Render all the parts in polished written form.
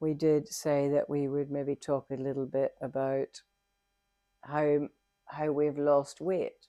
we did say that we would maybe talk a little bit about how we've lost weight,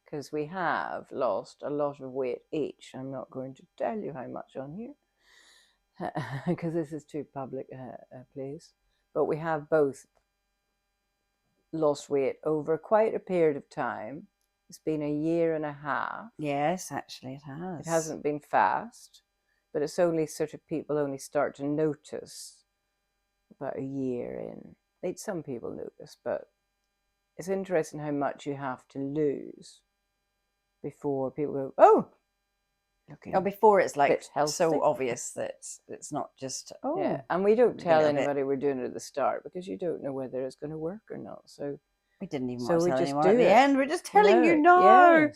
because we have lost a lot of weight each. I'm not going to tell you how much on here because this is too public a place, but we have both lost weight over quite a period of time. It's been a year and a half. Yes, actually it has. It hasn't been fast, but it's only sort of people only start to notice about a year in. Some people notice, but it's interesting how much you have to lose before people go, oh, looking. Oh, before it's like healthy. So obvious that it's not just, oh. Yeah, and we don't tell anybody we're doing it at the start because you don't know whether it's going to work or not. So we didn't even want to tell anyone do at the end. We're just telling you no.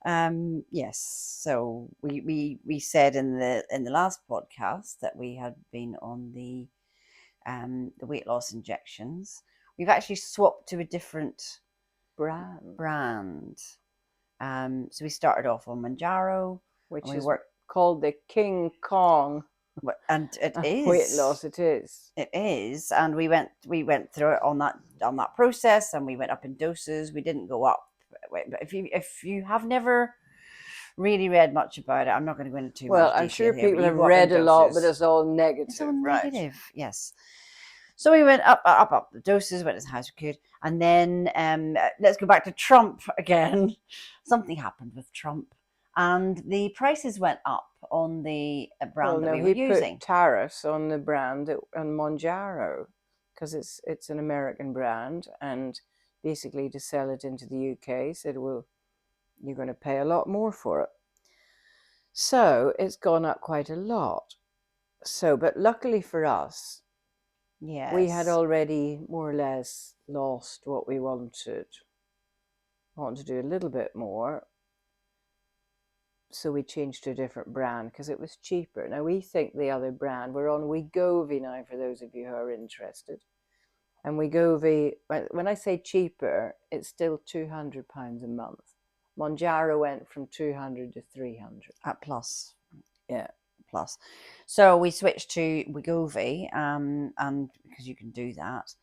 Yes. Yes. So we said in the last podcast that we had been on the weight loss injections. We've actually swapped to a different brand. So we started off on Mounjaro, which is called the King Kong. And it is weight loss. It is, and we went through it on that process, and we went up in doses. We didn't go up. But if you have never really read much about it, I'm not going to go into too much detail. Well, I'm sure people have read a lot, but it's all negative. It's all negative, right? Yes. So we went up the doses, went as high as we could, and then let's go back to Trump again. Something happened with Trump, and the prices went up on the brand that we were using. He put tariffs on the brand on Mounjaro because it's an American brand, and basically to sell it into the UK said, well, you're going to pay a lot more for it. So it's gone up quite a lot. So, but luckily for us, yes, we had already more or less lost what we wanted. Want to do a little bit more. So we changed to a different brand because it was cheaper. Now we think the other brand, we're on Wegovy now for those of you who are interested. And Wegovy, when I say cheaper, it's still £200 a month. Mounjaro went from 200 to 300. At plus. Yeah. Plus. So we switched to Wegovy, and because you can do that,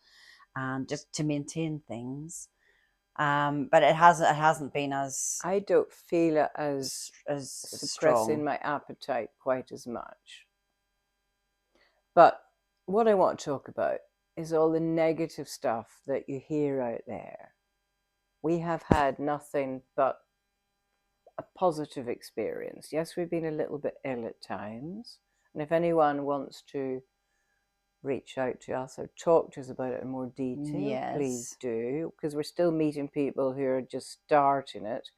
and just to maintain things. But it hasn't been as, I don't feel it as suppressing strong. my appetite quite as much. But what I want to talk about is all the negative stuff that you hear out there. We have had nothing but a positive experience. Yes, we've been a little bit ill at times, and if anyone wants to reach out to us or talk to us about it in more detail, yes, please do, because we're still meeting people who are just starting it,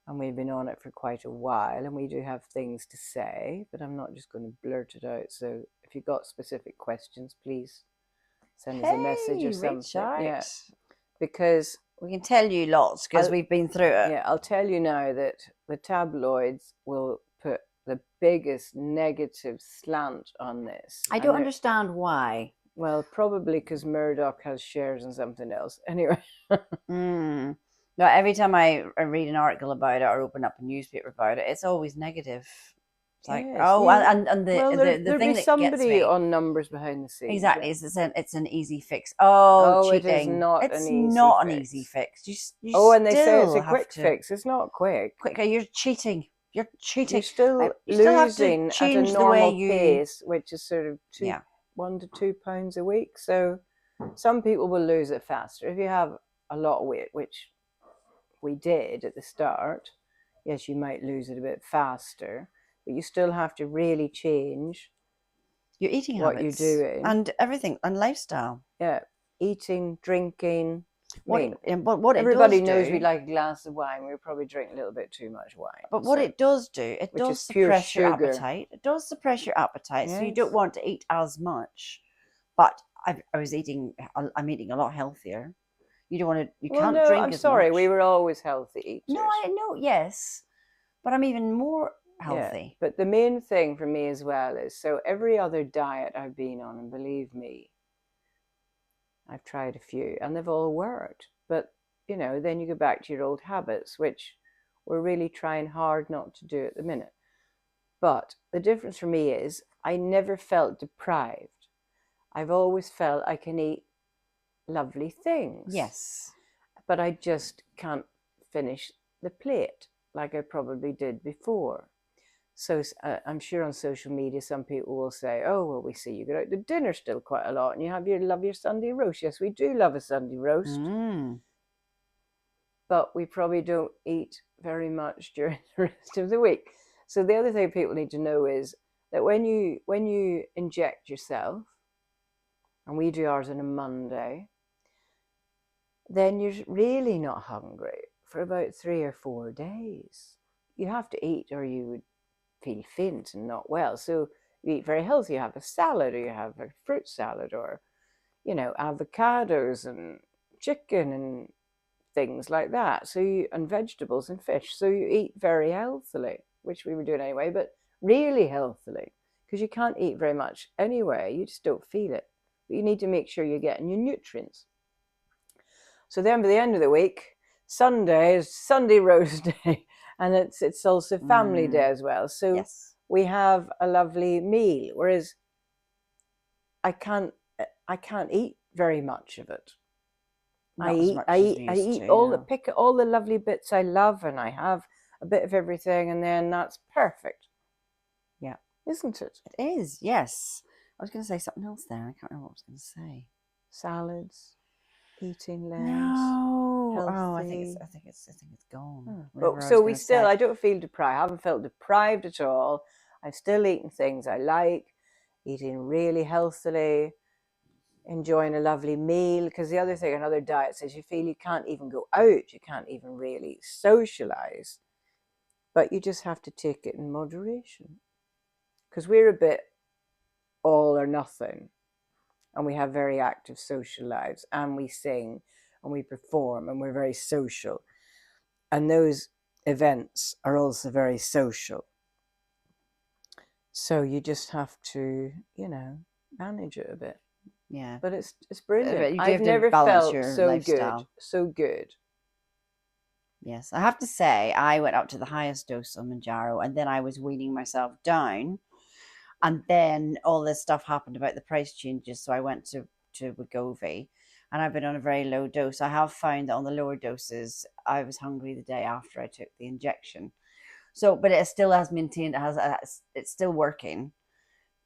and we've been on it for quite a while, and we do have things to say, but I'm not just going to blurt it out. So if you've got specific questions, please send us a message or something. Yeah, because we can tell you lots because we've been through it. Yeah, I'll tell you now that the tabloids will put the biggest negative slant on this. I don't understand why. Well, probably because Murdoch has shares in something else. Anyway. No, every time I read an article about it or open up a newspaper about it, it's always negative. It's like, yes, and the thing that somebody gets me on numbers behind the scenes. Exactly, it's an easy fix. Oh, cheating. It is not it's an easy not fix. An easy fix. And they say it's a quick fix. It's not quick. You're cheating. You're cheating. You're still losing at a normal pace, which is sort of £1 to £2 a week. So some people will lose it faster. If you have a lot of weight, which we did at the start, yes, you might lose it a bit faster, but you still have to really change your eating habits, what you're doing, and everything, and lifestyle. Yeah, eating, drinking. What everybody knows we like a glass of wine. We probably drink a little bit too much wine. But what it does do, it does suppress your appetite. It does suppress your appetite, yes. So you don't want to eat as much. But I'm eating a lot healthier. You don't want to. You can't drink as much. I'm sorry. We were always healthy eaters. No, I know. Yes, but I'm even more healthy. Yeah, but the main thing for me as well is, so every other diet I've been on, and believe me, I've tried a few and they've all worked, but then you go back to your old habits, which we're really trying hard not to do at the minute. But the difference for me is I never felt deprived. I've always felt I can eat lovely things. Yes. But I just can't finish the plate like I probably did before. So I'm sure on social media some people will say, oh, well, we see you go out to dinner still quite a lot and you love your Sunday roast. Yes, we do love a Sunday roast. But we probably don't eat very much during the rest of the week. So the other thing people need to know is that when you inject yourself, and we do ours on a Monday, then you're really not hungry for about 3 or 4 days. You have to eat or you would feel faint and not well. So you eat very healthy. You have a salad, or you have a fruit salad, or, avocados and chicken and things like that. And vegetables and fish. So you eat very healthily, which we were doing anyway, but really healthily, because you can't eat very much anyway. You just don't feel it. But you need to make sure you're getting your nutrients. So then by the end of the week, Sunday is Sunday roast day, and it's also family day as well. So yes. we have a lovely meal, whereas I can't eat very much of it. Not as much as we used eat to, pick all the lovely bits I love, and I have a bit of everything, and then that's perfect. Yeah. Isn't it? It is, yes. I was going to say something else there. I can't remember what I was going to say. Salads, eating less. No. Healthy. Oh, I think it's gone. But so I don't feel deprived. I haven't felt deprived at all. I'm still eating things I like, eating really healthily, enjoying a lovely meal. Because the other thing, another diet says you feel you can't even go out, you can't even really socialize, but you just have to take it in moderation. Because we're a bit all or nothing, and we have very active social lives, and we sing and we perform, and we're very social. And those events are also very social. So you just have to, manage it a bit. Yeah. But it's brilliant. You do I've have to never balance felt your so lifestyle. good. So good. Yes. I have to say, I went up to the highest dose of Mounjaro, and then I was weaning myself down. And then all this stuff happened about the price changes. So I went to Wegovy, and I've been on a very low dose. I have found that on the lower doses, I was hungry the day after I took the injection. So, but it still has maintained. It's still working,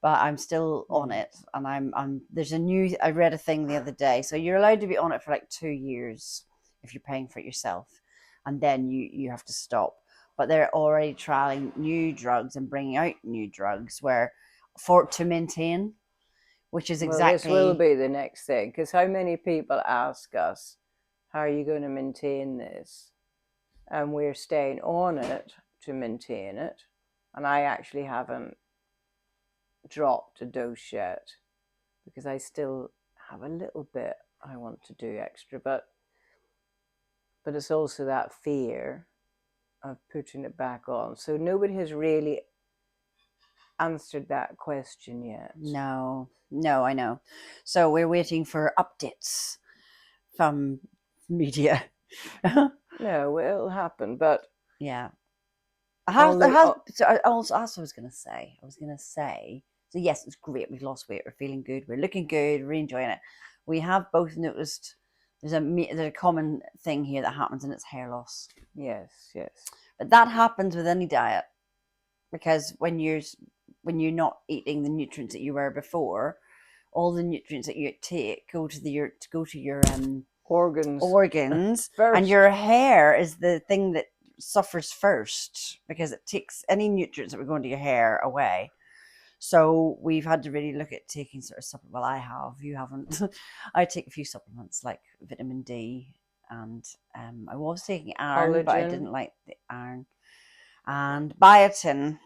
but I'm still on it. And I read a thing the other day. So you're allowed to be on it for like 2 years if you're paying for it yourself, and then you have to stop. But they're already trialing new drugs and bringing out new drugs to maintain, which is exactly. Well, this will be the next thing, because how many people ask us, how are you going to maintain this? And we're staying on it to maintain it. And I actually haven't dropped a dose yet, because I still have a little bit I want to do extra, but it's also that fear of putting it back on. So nobody has really answered that question yet. No, I know. So we're waiting for updates from media. No, it'll happen, but yeah. All the- Also, that's what I was going to say. So yes, it's great. We've lost weight. We're feeling good. We're looking good. We're enjoying it. We have both noticed there's a common thing here that happens, and it's hair loss. Yes. But that happens with any diet, because when you're not eating the nutrients that you were before, all the nutrients that you take go to your organs First. And your hair is the thing that suffers first, because it takes any nutrients that were going to your hair away. So we've had to really look at taking sort of supplements. Well, I have. You haven't. I take a few supplements like vitamin D, and I was taking iron, Collagen. but I didn't like the iron, and biotin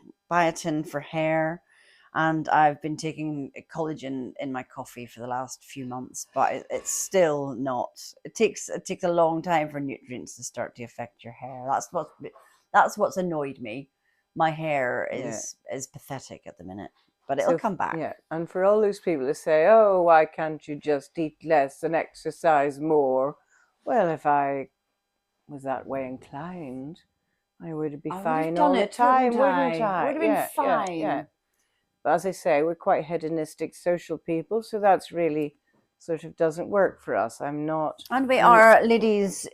for hair. And I've been taking collagen in my coffee for the last few months, but it's still not. It takes a long time for nutrients to start to affect your hair. That's what's annoyed me. My hair is pathetic at the minute, but it'll come back. Yeah, and for all those people that say, "Oh, why can't you just eat less and exercise more?" Well, if I was that way inclined, I would be fine all the time, wouldn't I? Would have been fine. Yeah. But as I say, we're quite hedonistic social people, so that's really sort of doesn't work for us. I'm not. And we I'm, are ladies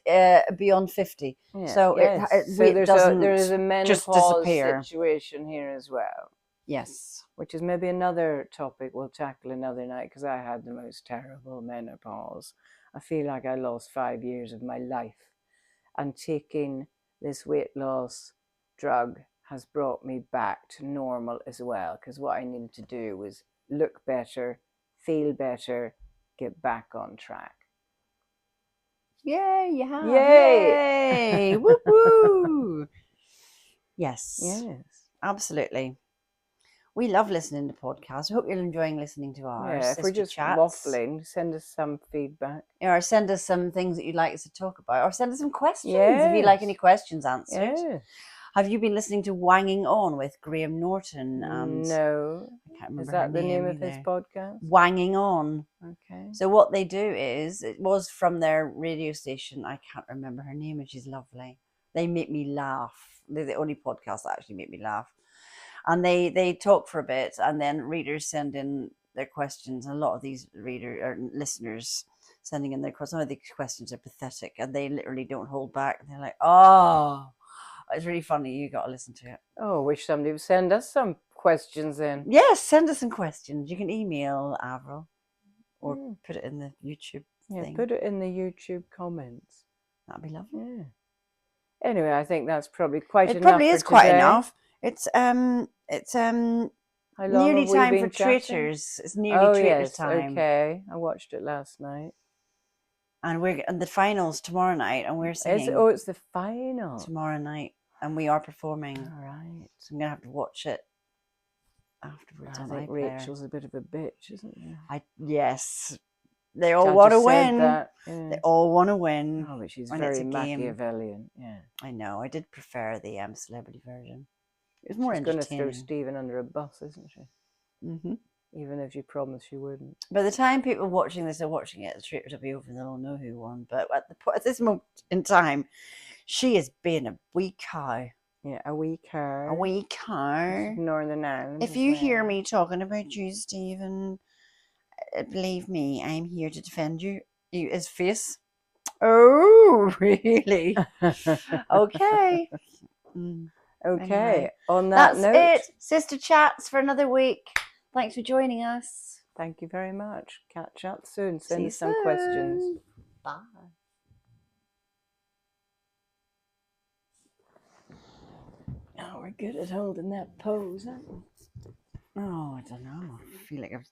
beyond 50. yeah, So yes. So weight doesn't there is a just menopause disappear. situation here as well, Yes. which is maybe another topic we'll tackle another night, because I had the most terrible menopause. I feel like I lost 5 years of my life, and taking this weight loss drug has brought me back to normal as well, because what I needed to do was look better, feel better, get back on track. Yay, you have. Yay! Yay! Woo woo! Yes, Yes. absolutely. We love listening to podcasts. I hope you're enjoying listening to our Yeah, if we're sister just chats. waffling, send us some feedback. Or send us some things that you'd like us to talk about. Or send us some questions if you'd like any questions answered. Yeah. Have you been listening to Wanging On with Graham Norton? And No. I can't remember Is that her the name name of his either. podcast? Wanging On. Okay. So what they do is, it was from their radio station. I can't remember her name, and she's lovely. They make me laugh. They're the only podcast that actually make me laugh. And they talk for a bit, and then readers send in their questions. And a lot of these listeners sending in their questions. Some of these questions are pathetic, and they literally don't hold back. They're like, "Oh, it's really funny. You got to listen to it." Oh, wish somebody would send us some questions in. Yes, send us some questions. You can email Avril or put it in the YouTube thing. Put it in the YouTube comments. That'd be lovely. Yeah. Anyway, I think that's probably quite enough. It probably is quite today. enough. It's How long nearly have we time been for chatting? traitors. It's nearly traitors time. Okay. I watched it last night. And we're in the finals tomorrow night, and we're singing. It's the final tomorrow night, and we are performing. All right. So I'm gonna have to watch it afterwards. I on think iPlayer. Rachel's a bit of a bitch, isn't she? Yes. They all want to win. That. Yeah. They all want to win. Oh, but she's when very it's a game. Machiavellian. Yeah. I know. I did prefer the celebrity version. It was more She's going to entertaining. throw Stephen under a bus, isn't she? Mm-hmm. Even if she promised she wouldn't. By the time people watching this are watching it, the traitors will be over and they'll all know who won. But at this moment in time, she is being a wee cow. Yeah, a wee cow. A wee cow. Northern Ireland. If you hear me talking about you, Stephen, believe me, I'm here to defend you. His face. Oh, really? Okay. Okay. Anyway, on that note. That's it. Sister Chats for another week. Thanks for joining us. Thank you very much. Catch up soon. See Send you us some soon. questions. Bye. Oh, we're good at holding that pose, aren't we? Oh, I don't know. I feel like I've